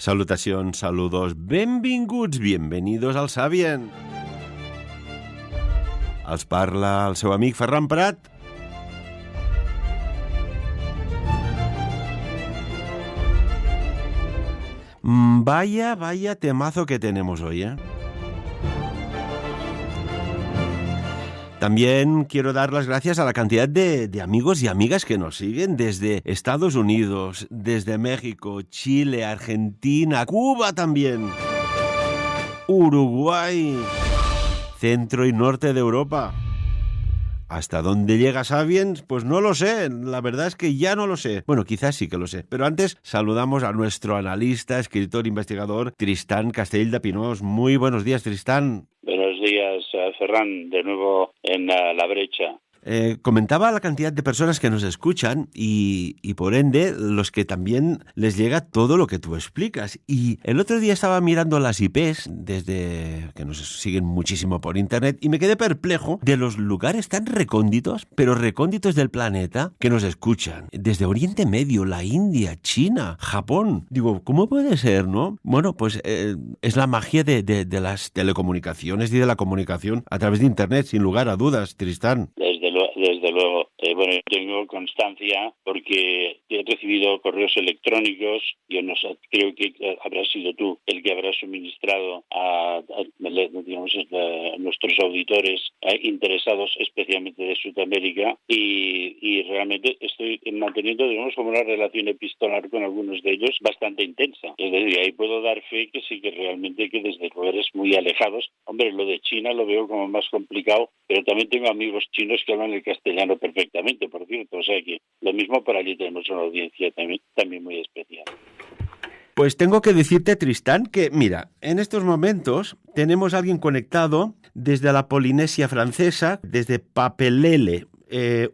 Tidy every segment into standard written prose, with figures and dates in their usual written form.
Salutacions, saludos, benvinguts, bienvenidos al Sabien. Els parla el seu amic Ferran Prat. Vaya temazo que tenemos hoy, ¿eh? También quiero dar las gracias a la cantidad de amigos y amigas que nos siguen desde Estados Unidos, desde México, Chile, Argentina, Cuba también, Uruguay, centro y norte de Europa. ¿Hasta dónde llega Sapiens? Pues no lo sé, la verdad es que ya no lo sé. Bueno, quizás sí que lo sé, pero antes saludamos a nuestro analista, escritor, investigador, Tristán Castell de Pinós. Muy buenos días, Tristán. Buenos días, Ferran, de nuevo en La Brecha. Comentaba la cantidad de personas que nos escuchan y por ende los que también les llega todo lo que tú explicas. Y el otro día estaba mirando las IPs desde que nos siguen muchísimo por internet y me quedé perplejo de los lugares tan recónditos, pero recónditos del planeta que nos escuchan. Desde Oriente Medio, la India, China, Japón. Digo, ¿cómo puede ser, no? Bueno, pues es la magia de las telecomunicaciones y de la comunicación a través de internet, sin lugar a dudas, Tristán. Desde luego. Bueno, tengo constancia porque he recibido correos electrónicos. Yo no sé, creo que habrás sido tú el que habrá suministrado a nuestros auditores interesados especialmente de Sudamérica y realmente estoy manteniendo, digamos, como una relación epistolar con algunos de ellos bastante intensa. Es decir, ahí puedo dar fe que sí que realmente que desde lugares muy alejados. Hombre, lo de China lo veo como más complicado, pero también tengo amigos chinos que hablan el castellano perfectamente, por cierto. O sea que lo mismo para allí tenemos una audiencia también muy especial. Pues tengo que decirte, Tristán, que mira, en estos momentos tenemos a alguien conectado desde la Polinesia francesa, desde Papelele,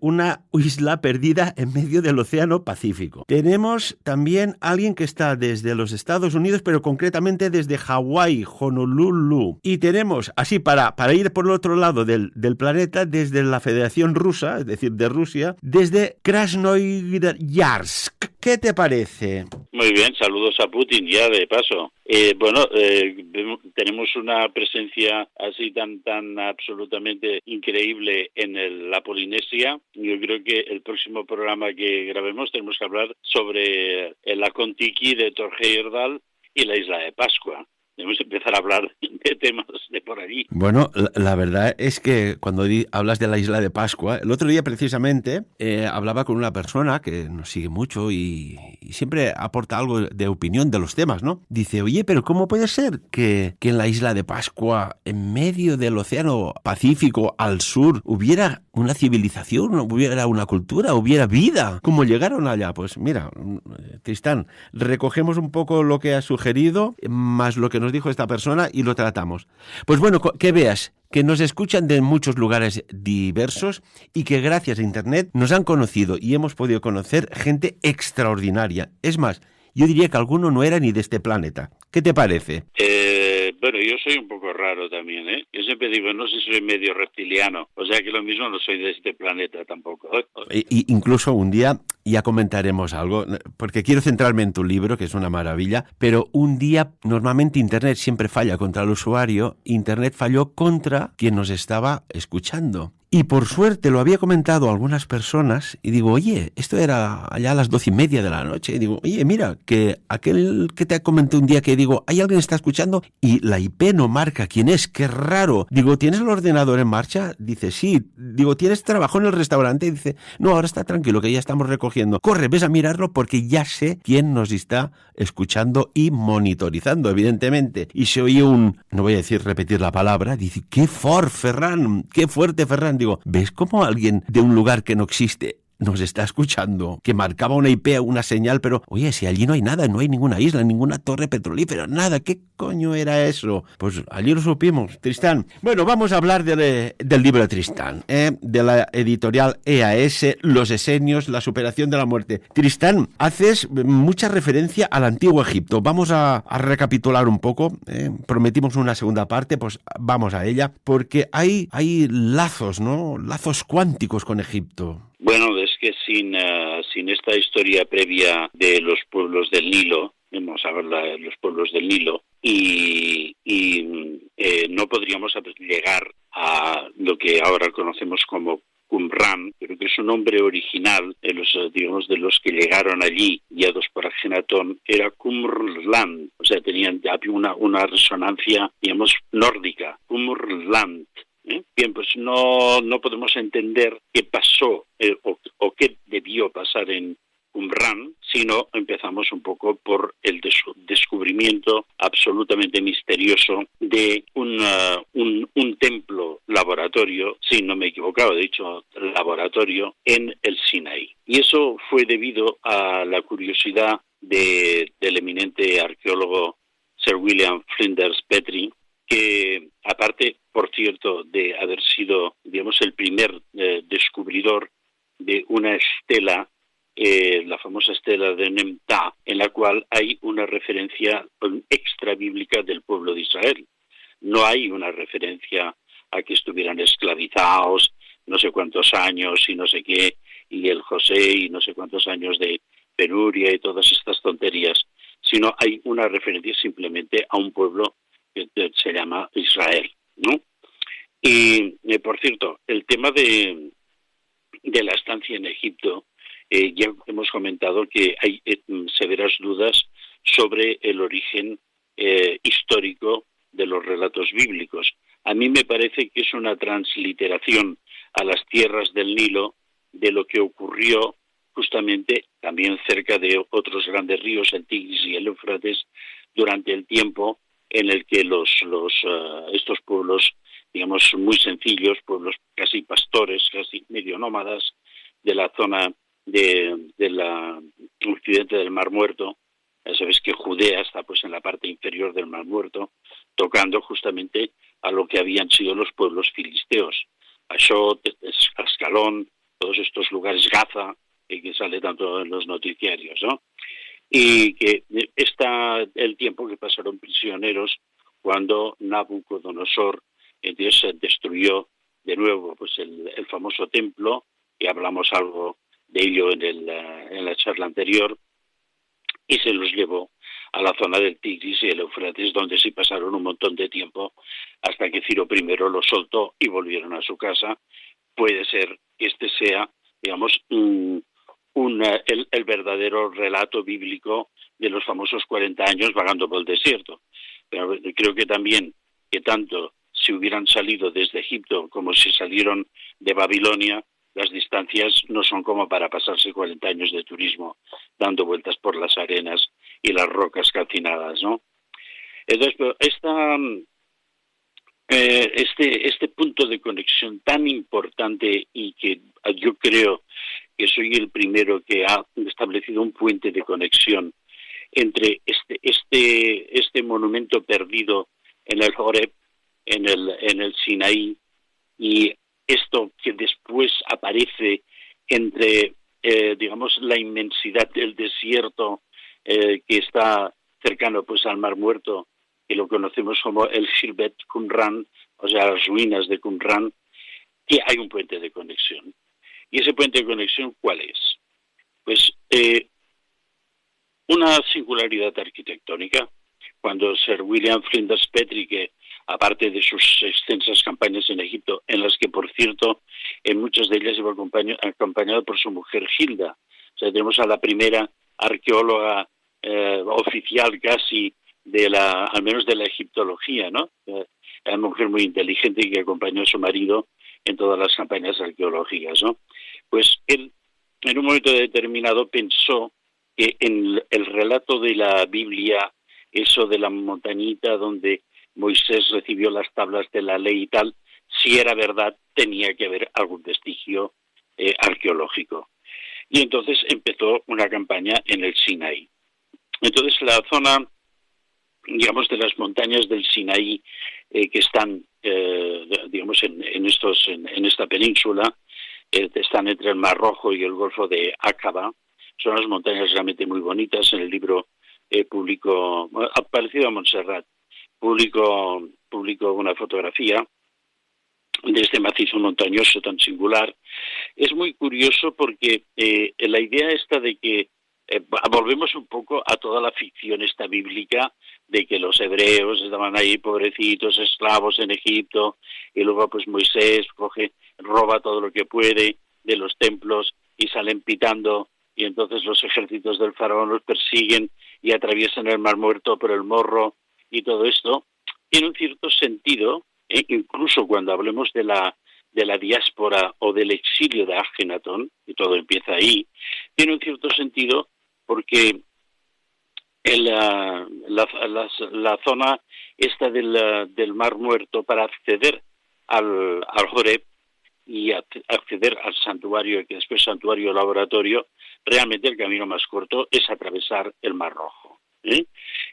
una isla perdida en medio del Océano Pacífico. Tenemos también a alguien que está desde los Estados Unidos, pero concretamente desde Hawái, Honolulu. Y tenemos, así para ir por el otro lado del planeta, desde la Federación Rusa, es decir, de Rusia, desde Krasnoyarsk. ¿Qué te parece? Muy bien, saludos a Putin ya de paso. Tenemos una presencia así tan absolutamente increíble en la Polinesia. Yo creo que el próximo programa que grabemos tenemos que hablar sobre el Kon-Tiki de Thor Heyerdahl y la isla de Pascua. Debemos empezar a hablar de temas de por allí. Bueno, la verdad es que cuando hablas de la isla de Pascua, el otro día precisamente hablaba con una persona que nos sigue mucho y siempre aporta algo de opinión de los temas, ¿no? Dice, oye, pero ¿cómo puede ser que en la isla de Pascua, en medio del Océano Pacífico al sur, hubiera una civilización, hubiera una cultura, hubiera vida? ¿Cómo llegaron allá? Pues mira, Tristán, recogemos un poco lo que has sugerido, más lo que nos dijo esta persona y lo tratamos. Pues bueno, que veas que nos escuchan de muchos lugares diversos y que gracias a Internet nos han conocido y hemos podido conocer gente extraordinaria. Es más, yo diría que alguno no era ni de este planeta. ¿Qué te parece? Bueno, yo soy un poco raro también, ¿eh? Yo siempre digo, no sé si soy medio reptiliano, o sea que lo mismo no soy de este planeta tampoco. Incluso un día ya comentaremos algo, porque quiero centrarme en tu libro, que es una maravilla, pero un día, normalmente Internet siempre falla contra el usuario, Internet falló contra quien nos estaba escuchando. Y por suerte lo había comentado a algunas personas y digo, oye, esto era allá a las 12:30 de la noche. Y digo, oye, mira, que aquel que te comenté un día que digo, hay alguien que está escuchando y la IP no marca quién es, qué raro. Digo, ¿tienes el ordenador en marcha? Dice, sí. Digo, ¿tienes trabajo en el restaurante? Y dice, no, ahora está tranquilo, que ya estamos recogiendo. Corre, ves a mirarlo porque ya sé quién nos está escuchando y monitorizando, evidentemente. Y se oye no voy a repetir la palabra, dice, qué fuerte, Ferran. Digo, ¿ves cómo alguien de un lugar que no existe nos está escuchando? Que marcaba una IP, una señal, pero, oye, si allí no hay nada, no hay ninguna isla, ninguna torre petrolífera, nada, ¿qué coño era eso? Pues allí lo supimos, Tristán. Bueno, vamos a hablar del libro de Tristán, de la editorial EAS, Los Esenios, la superación de la muerte. Tristán, haces mucha referencia al antiguo Egipto. Vamos a recapitular un poco, prometimos una segunda parte, pues vamos a ella, porque hay lazos, ¿no? Lazos cuánticos con Egipto. Bueno, es que sin esta historia previa de los pueblos del Nilo, vamos a ver los pueblos del Nilo, no podríamos llegar a lo que ahora conocemos como Qumran, pero que es un nombre original de digamos, de los que llegaron allí, guiados por Ajenatón, era Qumrland, o sea, había una resonancia, digamos, nórdica, Qumrland. Bien, pues no podemos entender qué pasó o qué debió pasar en Qumran, sino empezamos un poco por el descubrimiento absolutamente misterioso de un templo laboratorio, si no me he equivocado, he dicho laboratorio, en el Sinaí. Y eso fue debido a la curiosidad del eminente arqueólogo Sir William Flinders Petrie, que aparte, por cierto, de haber sido, digamos, el primer descubridor de una estela, la famosa estela de Nemta, en la cual hay una referencia extra bíblica del pueblo de Israel. No hay una referencia a que estuvieran esclavizados no sé cuántos años y no sé qué, y el José y no sé cuántos años de penuria y todas estas tonterías, sino hay una referencia simplemente a un pueblo que se llama Israel, ¿no? Y, por cierto, el tema de la estancia en Egipto, ya hemos comentado que hay severas dudas sobre el origen histórico de los relatos bíblicos. A mí me parece que es una transliteración a las tierras del Nilo de lo que ocurrió justamente también cerca de otros grandes ríos, el Tigris y el Éufrates, durante el tiempo en el que estos pueblos, digamos, muy sencillos, pueblos casi pastores, casi medio nómadas, de la zona de la occidente del Mar Muerto. Ya sabéis que Judea está pues en la parte inferior del Mar Muerto, tocando justamente a lo que habían sido los pueblos filisteos. Ashot, Ascalón, todos estos lugares, Gaza, que sale tanto en los noticiarios, ¿no? Y que está el tiempo que pasaron prisioneros cuando Nabucodonosor entonces destruyó de nuevo pues el famoso templo, y hablamos algo de ello en la charla anterior, y se los llevó a la zona del Tigris y el Éufrates, donde sí pasaron un montón de tiempo hasta que Ciro I los soltó y volvieron a su casa. Puede ser que este sea, digamos, el verdadero relato bíblico de los famosos 40 años vagando por el desierto. Pero creo que también, que tanto si hubieran salido desde Egipto como si salieron de Babilonia, las distancias no son como para pasarse 40 años de turismo dando vueltas por las arenas y las rocas calcinadas, ¿no? Entonces, este punto de conexión tan importante, y que yo creo que soy el primero que ha establecido un puente de conexión entre este monumento perdido en el Horeb, en el Sinaí, y esto que después aparece entre, digamos, la inmensidad del desierto que está cercano pues al Mar Muerto, que lo conocemos como el Shirbet Qumran, o sea, las ruinas de Qumran, que hay un puente de conexión. ¿Y ese puente de conexión cuál es? Pues una singularidad arquitectónica. Cuando Sir William Flinders Petrie, que aparte de sus extensas campañas en Egipto, en las que, por cierto, en muchas de ellas iba acompañado por su mujer Hilda. O sea, tenemos a la primera arqueóloga oficial casi al menos de la egiptología, ¿no? Una mujer muy inteligente y que acompañó a su marido en todas las campañas arqueológicas, ¿no? Pues él, en un momento determinado, pensó que en el relato de la Biblia, eso de la montañita donde Moisés recibió las tablas de la ley y tal, si era verdad, tenía que haber algún vestigio arqueológico. Y entonces empezó una campaña en el Sinaí. Entonces la zona, digamos, de las montañas del Sinaí, que están, digamos, en esta península, están entre el Mar Rojo y el Golfo de Aqaba. Son unas montañas realmente muy bonitas. En el libro publicó, parecido a Montserrat, publicó una fotografía de este macizo montañoso tan singular. Es muy curioso porque la idea esta de que volvemos un poco a toda la ficción esta bíblica de que los hebreos estaban ahí pobrecitos, esclavos en Egipto, y luego pues Moisés roba todo lo que puede de los templos y salen pitando, y entonces los ejércitos del faraón los persiguen y atraviesan el Mar Muerto por el Morro, y todo esto tiene un cierto sentido, incluso cuando hablemos de la diáspora o del exilio de Ajenatón, y todo empieza ahí, tiene un cierto sentido porque la zona esta del Mar Muerto, para acceder al Horeb y acceder al santuario, que después santuario laboratorio, realmente el camino más corto es atravesar el Mar Rojo. Y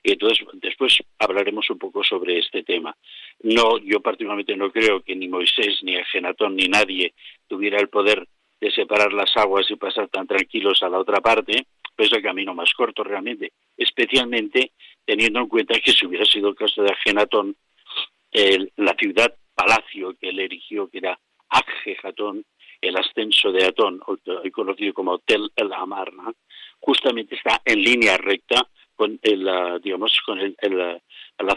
entonces después hablaremos un poco sobre este tema. Yo particularmente no creo que ni Moisés, ni Ajenatón, ni nadie tuviera el poder de separar las aguas y pasar tan tranquilos a la otra parte, pues el camino más corto realmente, especialmente teniendo en cuenta que si hubiera sido el caso de Ajenatón, la ciudad palacio que él erigió, que era Akhehatón, el ascenso de Atón, hoy conocido como Tel el Amarna, justamente está en línea recta con la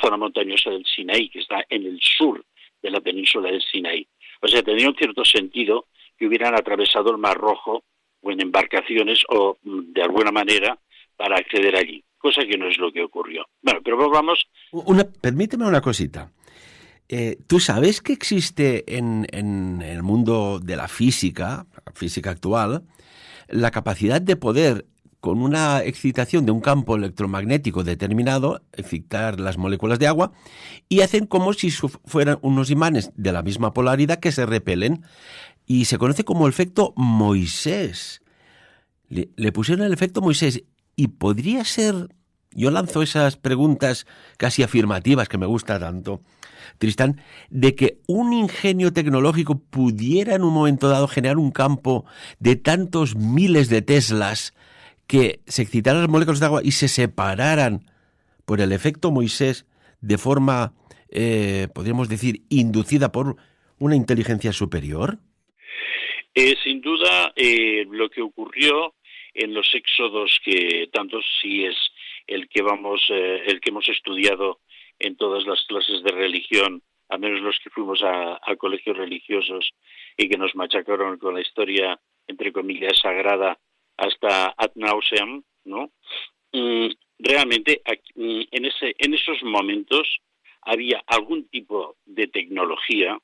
zona montañosa del Sinaí, que está en el sur de la península del Sinaí. O sea, tenía un cierto sentido que hubieran atravesado el Mar Rojo o en embarcaciones o de alguna manera para acceder allí, cosa que no es lo que ocurrió. Bueno, pero volvamos. Permíteme una cosita. ¿Tú sabes que existe en el mundo de la física actual, la capacidad de poder, con una excitación de un campo electromagnético determinado, excitar las moléculas de agua y hacen como si fueran unos imanes de la misma polaridad que se repelen? Y se conoce como el efecto Moisés. Le pusieron el efecto Moisés y podría ser... Yo lanzo esas preguntas casi afirmativas que me gusta tanto, Tristán, de que un ingenio tecnológico pudiera en un momento dado generar un campo de tantos miles de Teslas que se excitaran las moléculas de agua y se separaran por el efecto Moisés de forma, podríamos decir, inducida por una inteligencia superior. Sin duda, lo que ocurrió en los éxodos, que tanto sí es el que hemos estudiado en todas las clases de religión, al menos los que fuimos a colegios religiosos y que nos machacaron con la historia, entre comillas, sagrada hasta ad nauseam, ¿no? Realmente en esos momentos había algún tipo de tecnología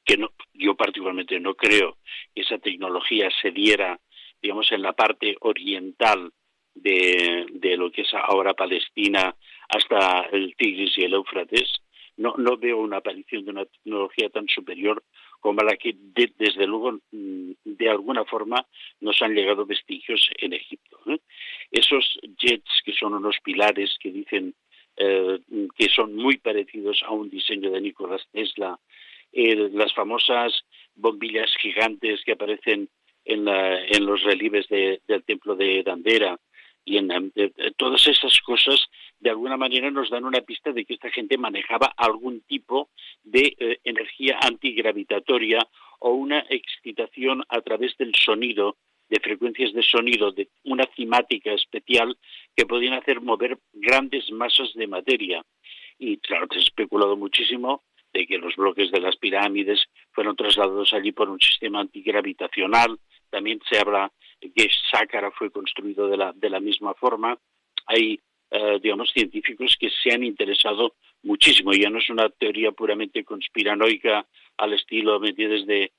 que yo particularmente no creo que esa tecnología se diera, digamos, en la parte oriental de lo que es ahora Palestina hasta el Tigris y el Éufrates. No veo una aparición de una tecnología tan superior como a la que desde luego de alguna forma nos han llegado vestigios en Egipto. Esos jets, que son unos pilares que dicen que son muy parecidos a un diseño de Nikola Tesla, las famosas bombillas gigantes que aparecen en los relieves del templo de Dendera, y todas esas cosas de alguna manera nos dan una pista de que esta gente manejaba algún tipo de energía antigravitatoria o una excitación a través del sonido, de frecuencias de sonido, de una cimática especial que podían hacer mover grandes masas de materia. Y claro, se ha especulado muchísimo de que los bloques de las pirámides fueron trasladados allí por un sistema antigravitacional. También se habla que Sácara fue construido de la misma forma. Hay, científicos que se han interesado muchísimo. Ya no es una teoría puramente conspiranoica al estilo, ¿me entiendes?, de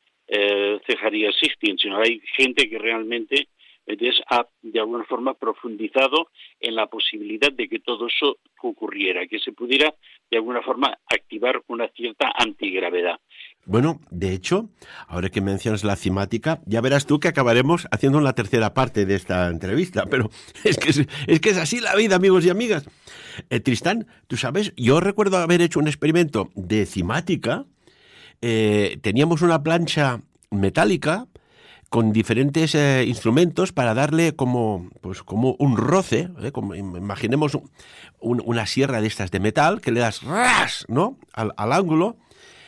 Zecharia Sitchin, sino hay gente que realmente ha de alguna forma profundizado en la posibilidad de que todo eso ocurriera, que se pudiera de alguna forma activar una cierta antigravedad. Bueno, de hecho, ahora que mencionas la cimática, ya verás tú que acabaremos haciendo la tercera parte de esta entrevista, pero es que es así la vida, amigos y amigas. Tristán, tú sabes, yo recuerdo haber hecho un experimento de cimática. Teníamos una plancha metálica con diferentes instrumentos para darle como un roce, como, imaginemos una sierra de estas de metal que le das ras, ¿no?, al ángulo,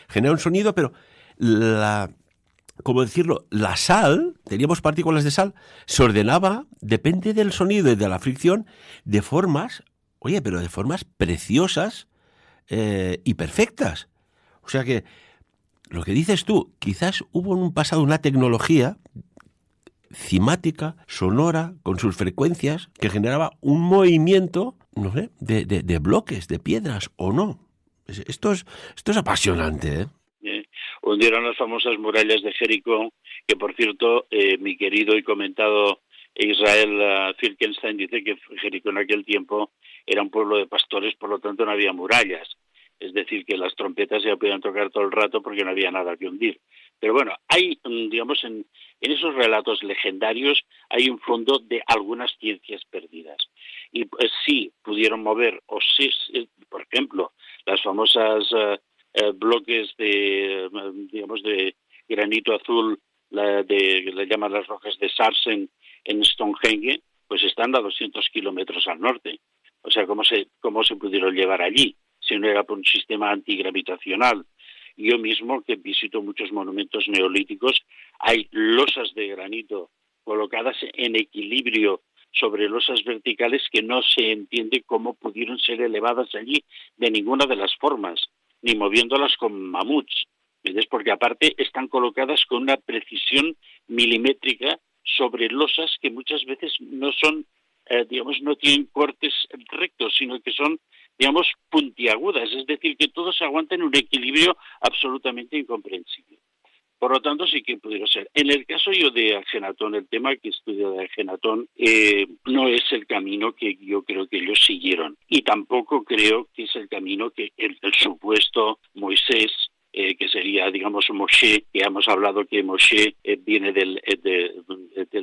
genera un sonido, pero la ¿cómo decirlo? La sal, teníamos partículas de sal, se ordenaba, depende del sonido y de la fricción, de formas, oye, pero de formas preciosas y perfectas. O sea que, lo que dices tú, quizás hubo en un pasado una tecnología cimática, sonora, con sus frecuencias, que generaba un movimiento, no sé, de bloques, de piedras, ¿o no? Esto es apasionante, ¿eh? Hundieron las famosas murallas de Jericó, que por cierto, mi querido y comentado Israel Finkelstein dice que Jericó en aquel tiempo era un pueblo de pastores, por lo tanto no había murallas. Es decir, que las trompetas ya podían tocar todo el rato porque no había nada que hundir. Pero bueno, hay, digamos, en esos relatos legendarios hay un fondo de algunas ciencias perdidas. Y pues, sí, pudieron mover, o sí, por ejemplo, las famosas bloques de, digamos, de granito azul, que le llaman las rocas de Sarsen en Stonehenge, pues están a 200 kilómetros al norte. O sea, ¿cómo se pudieron llevar allí si no era por un sistema antigravitacional? Yo mismo, que visito muchos monumentos neolíticos, hay losas de granito colocadas en equilibrio sobre losas verticales que no se entiende cómo pudieron ser elevadas allí de ninguna de las formas, ni moviéndolas con mamuts, ¿ves? Porque aparte están colocadas con una precisión milimétrica sobre losas que muchas veces no son, digamos, no tienen cortes rectos, sino que son, digamos, puntiagudas, es decir, que todo se aguanta en un equilibrio absolutamente incomprensible. Por lo tanto, sí que pudieron ser. En el caso yo de Ajenatón, el tema que estudio de Ajenatón no es el camino que yo creo que ellos siguieron. Y tampoco creo que es el camino que el supuesto Moisés, que sería, digamos, Moshe, que hemos hablado que Moshe viene del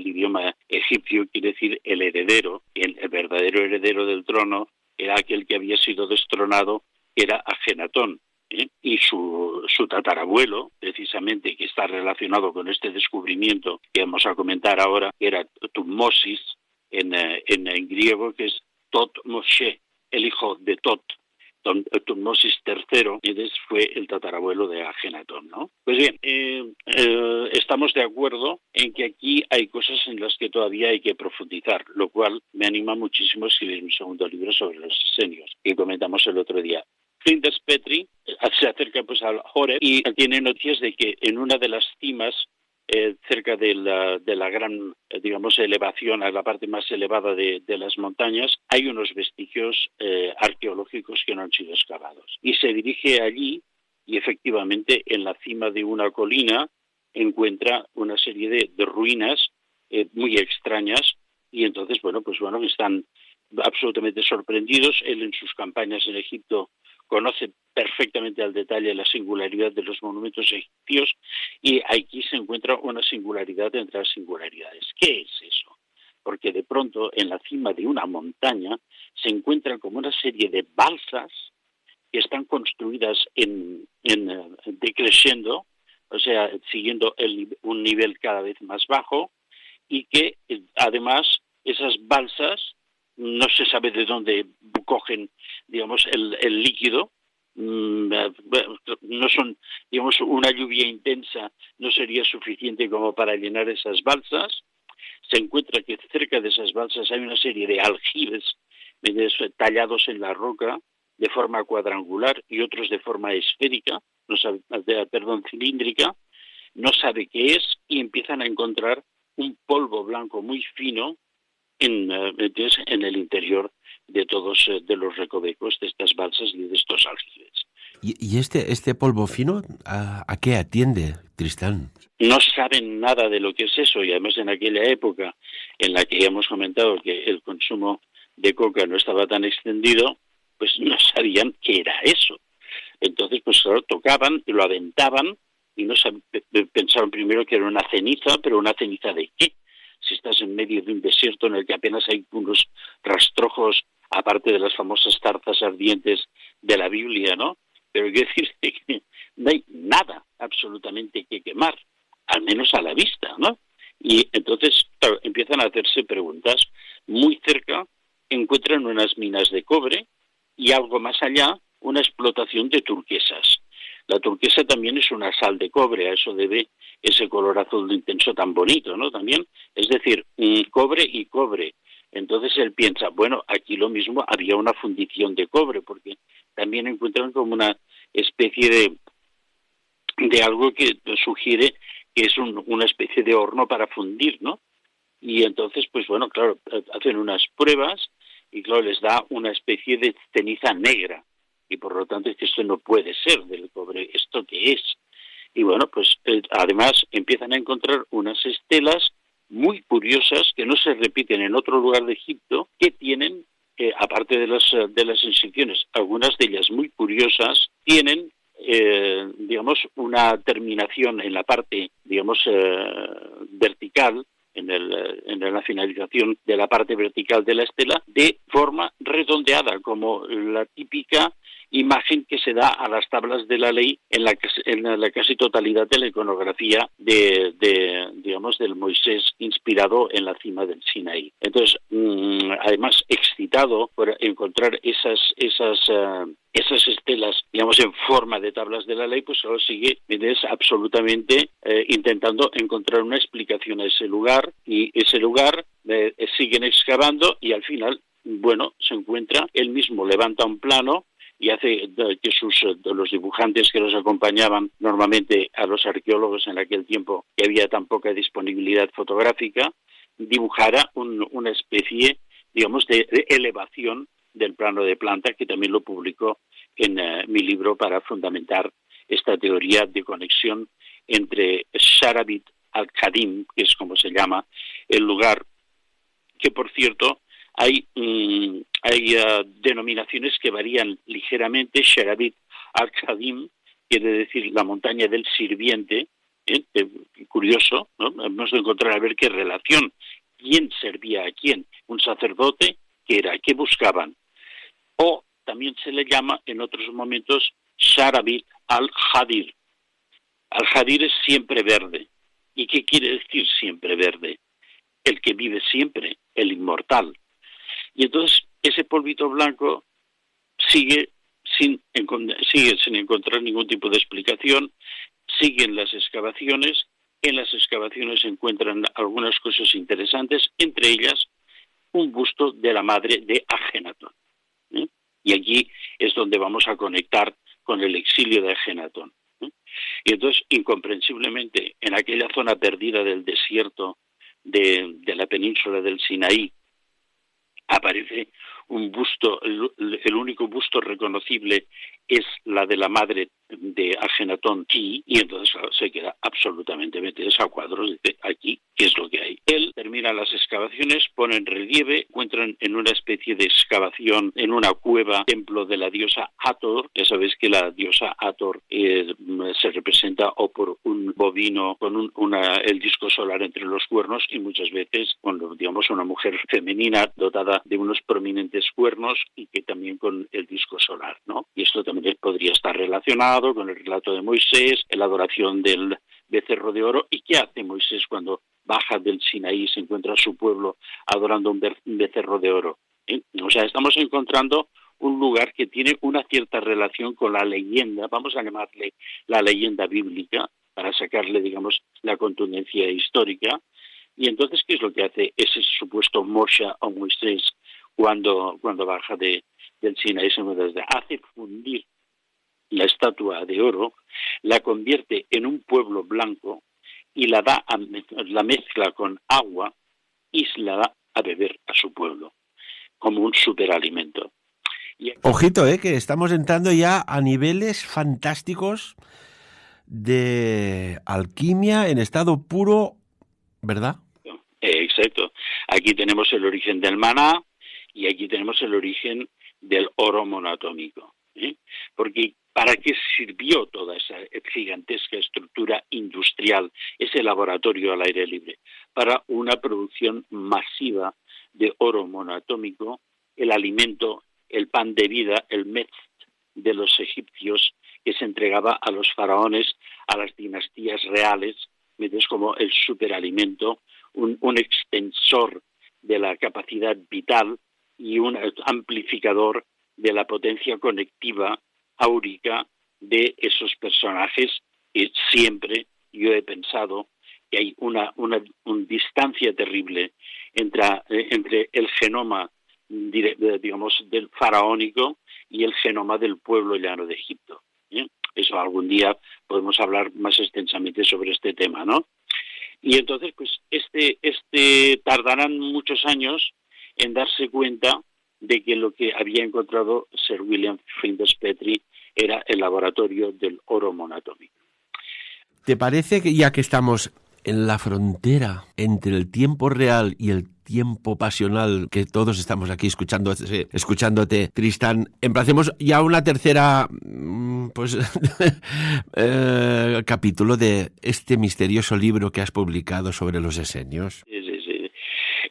idioma egipcio, quiere decir el heredero, el verdadero heredero del trono era aquel que había sido destronado, era Ajenatón. Y su tatarabuelo, precisamente, que está relacionado con este descubrimiento que vamos a comentar ahora, que era Tutmosis, en griego, que es Tot Moshe, el hijo de Tot. Tutmosis III, entonces fue el tatarabuelo de Ajenatón, ¿no? Pues bien, estamos de acuerdo en que aquí hay cosas en las que todavía hay que profundizar, lo cual me anima muchísimo a escribir un segundo libro sobre los esenios, que comentamos el otro día. Flinders Petrie se acerca pues al Horeb y tiene noticias de que en una de las cimas cerca de la gran, digamos, elevación, a la parte más elevada de las montañas, hay unos vestigios arqueológicos que no han sido excavados. Y se dirige allí y efectivamente en la cima de una colina encuentra una serie de ruinas muy extrañas y entonces, están absolutamente sorprendidos. Él en sus campañas en Egipto conoce perfectamente al detalle la singularidad de los monumentos egipcios y aquí se encuentra una singularidad entre las singularidades. ¿Qué es eso? Porque de pronto en la cima de una montaña se encuentran como una serie de balsas que están construidas decreciendo, o sea, siguiendo un nivel cada vez más bajo y que además esas balsas no se sabe de dónde cogen, digamos, el líquido. No son, digamos, una lluvia intensa no sería suficiente como para llenar esas balsas. Se encuentra que cerca de esas balsas hay una serie de aljibes tallados en la roca de forma cuadrangular y otros de forma esférica, cilíndrica. No sabe qué es y empiezan a encontrar un polvo blanco muy fino en el interior de todos de los recovecos de estas balsas y de estos aljibes. ¿Y este polvo fino a qué atiende, Tristán? No saben nada de lo que es eso y además en aquella época en la que ya hemos comentado que el consumo de coca no estaba tan extendido, pues no sabían qué era eso. Entonces, pues claro, tocaban y lo aventaban y pensaron primero que era una ceniza, pero ¿una ceniza de qué? Si estás en medio de un desierto en el que apenas hay unos rastrojos, aparte de las famosas zarzas ardientes de la Biblia, ¿no? Pero hay que decir que no hay nada absolutamente que quemar, al menos a la vista, ¿no? Y entonces, claro, empiezan a hacerse preguntas. Muy cerca encuentran unas minas de cobre y algo más allá una explotación de turquesas. La turquesa también es una sal de cobre, a eso debe ese color azul intenso tan bonito, ¿no? También, es decir, cobre y cobre. Entonces él piensa, bueno, aquí lo mismo, había una fundición de cobre, porque también encuentran como una especie de algo que sugiere que es una especie de horno para fundir, ¿no? Y entonces, pues bueno, claro, hacen unas pruebas y claro, les da una especie de ceniza negra. Y por lo tanto, es que esto no puede ser del cobre, ¿esto qué es? Y bueno, pues además empiezan a encontrar unas estelas muy curiosas que no se repiten en otro lugar de Egipto, que tienen, aparte de las inscripciones, algunas de ellas muy curiosas, tienen digamos, una terminación en la parte, digamos, vertical, en la finalización de la parte vertical de la estela, de forma redondeada, como la típica imagen que se da a las tablas de la ley en la casi totalidad de la iconografía digamos, del Moisés inspirado en la cima del Sinaí. Entonces, además, excitado por encontrar esas estelas, digamos, en forma de tablas de la ley, pues ahora sigue absolutamente intentando encontrar una explicación a ese lugar, y ese lugar siguen excavando y al final, bueno, se encuentra, él mismo levanta un plano y hace que los dibujantes que los acompañaban normalmente a los arqueólogos en aquel tiempo, que había tan poca disponibilidad fotográfica, dibujara una especie, digamos, de elevación del plano de planta, que también lo publicó en mi libro para fundamentar esta teoría de conexión entre Sharabit al-Qadim, que es como se llama el lugar, que por cierto hay denominaciones que varían ligeramente. Sharabit al-Qadim quiere decir la montaña del sirviente, curioso, ¿no? Hemos de encontrar a ver qué relación, quién servía a quién, un sacerdote, ¿qué buscaban? O también se le llama en otros momentos Sharabit al-Hadir. Al-Hadir es siempre verde. ¿Y qué quiere decir siempre verde? El que vive siempre, el inmortal. Y entonces ese polvito blanco sigue sin encontrar ningún tipo de explicación. Siguen las excavaciones. En las excavaciones se encuentran algunas cosas interesantes, entre ellas un busto de la madre de Ajenatón. Y aquí es donde vamos a conectar con el exilio de Ajenatón. Y entonces, incomprensiblemente, en aquella zona perdida del desierto de la península del Sinaí, aparece un busto, el único busto reconocible es la de la madre de Ajenatón Ti, y entonces se queda absolutamente metido a cuadros, dice, aquí, ¿qué es lo que hay? Él termina las excavaciones, pone en relieve, encuentran en una especie de excavación, en una cueva, templo de la diosa Hathor. Ya sabéis que la diosa Hathor se representa o por un bovino con el disco solar entre los cuernos, y muchas veces con, digamos, una mujer femenina dotada de unos prominentes cuernos y que también con el disco solar, ¿no? Y esto también podría estar relacionado con el relato de Moisés, la adoración del becerro de oro. ¿Y qué hace Moisés cuando baja del Sinaí y se encuentra a su pueblo adorando un becerro de oro? O sea, estamos encontrando un lugar que tiene una cierta relación con la leyenda, vamos a llamarle la leyenda bíblica, para sacarle, digamos, la contundencia histórica. Y entonces, ¿qué es lo que hace ese supuesto Moshe o Moisés cuando baja del Sinaí? Hace fundir la estatua de oro, la convierte en un pueblo blanco y la mezcla con agua y se la da a beber a su pueblo, como un superalimento. Ojito, que estamos entrando ya a niveles fantásticos de alquimia en estado puro, ¿verdad? Exacto. Aquí tenemos el origen del maná y aquí tenemos el origen del oro monoatómico. Porque ¿para qué sirvió toda esa gigantesca estructura industrial, ese laboratorio al aire libre? Para una producción masiva de oro monoatómico, el alimento, el pan de vida, el metz de los egipcios, que se entregaba a los faraones, a las dinastías reales, como el superalimento, un extensor de la capacidad vital y un amplificador de la potencia conectiva áurica de esos personajes. Y siempre yo he pensado que hay una distancia terrible entre el genoma, digamos, del faraónico y el genoma del pueblo llano de Egipto. Eso algún día podemos hablar más extensamente sobre este tema, ¿no? Y entonces, pues, tardarán muchos años en darse cuenta de que lo que había encontrado Sir William Flinders Petrie era el laboratorio del oro monatómico. ¿Te parece que ya que estamos en la frontera entre el tiempo real y el tiempo pasional, que todos estamos aquí escuchándote, Tristán, emplacemos ya una tercera capítulo de este misterioso libro que has publicado sobre los esenios? Sí.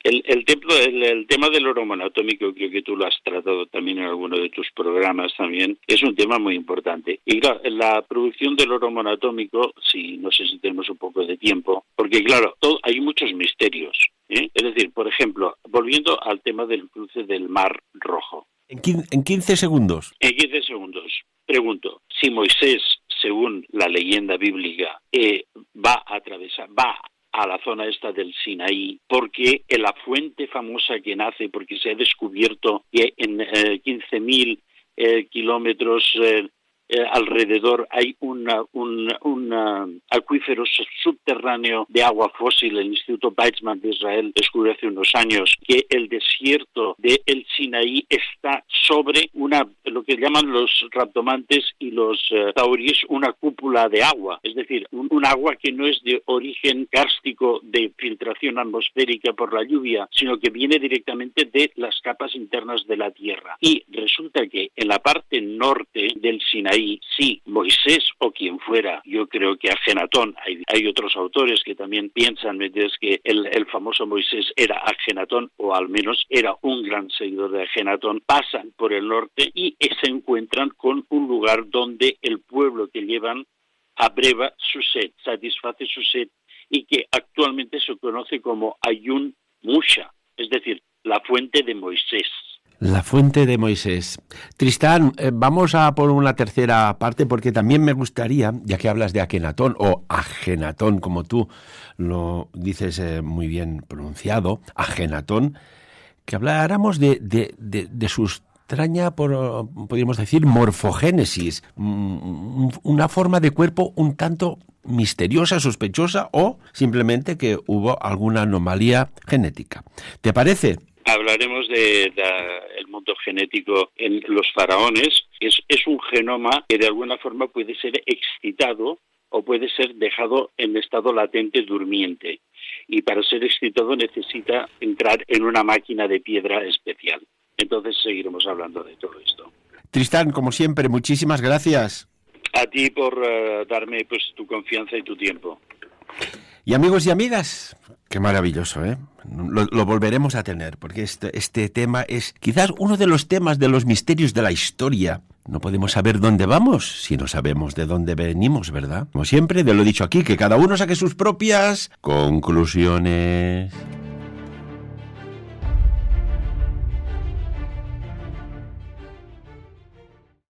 El tema del oro monatómico, creo que tú lo has tratado también en alguno de tus programas también, es un tema muy importante. Y claro, la producción del oro monatómico, no sé si tenemos un poco de tiempo, porque claro, hay muchos misterios. Es decir, por ejemplo, volviendo al tema del cruce del Mar Rojo. En 15 segundos. En 15 segundos. Pregunto, si Moisés, según la leyenda bíblica, va a la zona esta del Sinaí, porque en la fuente famosa que nace, porque se ha descubierto que en 15.000 kilómetros alrededor hay un acuífero subterráneo de agua fósil. El Instituto Weizmann de Israel descubrió hace unos años que el desierto del Sinaí está sobre lo que llaman los raptomantes y los tauríes, una cúpula de agua, es decir, un agua que no es de origen kárstico de filtración atmosférica por la lluvia, sino que viene directamente de las capas internas de la tierra. Y resulta que en la parte norte del Sinaí, sí, Moisés o quien fuera, yo creo que Ajenatón, hay otros autores que también piensan que el famoso Moisés era Ajenatón, o al menos era un gran seguidor de Ajenatón, pasan por el norte y se encuentran con un lugar donde el pueblo que llevan abreva su sed, satisface su sed, y que actualmente se conoce como Ayun Musha, es decir, la fuente de Moisés. La fuente de Moisés. Tristán, vamos a por una tercera parte, porque también me gustaría, ya que hablas de Akenatón o Ajenatón, como tú lo dices muy bien pronunciado, Ajenatón, que habláramos de su extraña, podríamos decir, morfogénesis, una forma de cuerpo un tanto misteriosa, sospechosa, o simplemente que hubo alguna anomalía genética. ¿Te parece? Hablaremos del mundo genético en los faraones. Es un genoma que de alguna forma puede ser excitado o puede ser dejado en estado latente durmiente. Y para ser excitado necesita entrar en una máquina de piedra especial. Entonces seguiremos hablando de todo esto. Tristán, como siempre, muchísimas gracias. A ti por darme tu confianza y tu tiempo. Y amigos y amigas, qué maravilloso, ¿eh? Lo volveremos a tener, porque este tema es quizás uno de los temas, de los misterios de la historia. No podemos saber dónde vamos si no sabemos de dónde venimos, ¿verdad? Como siempre, de lo dicho aquí, que cada uno saque sus propias conclusiones.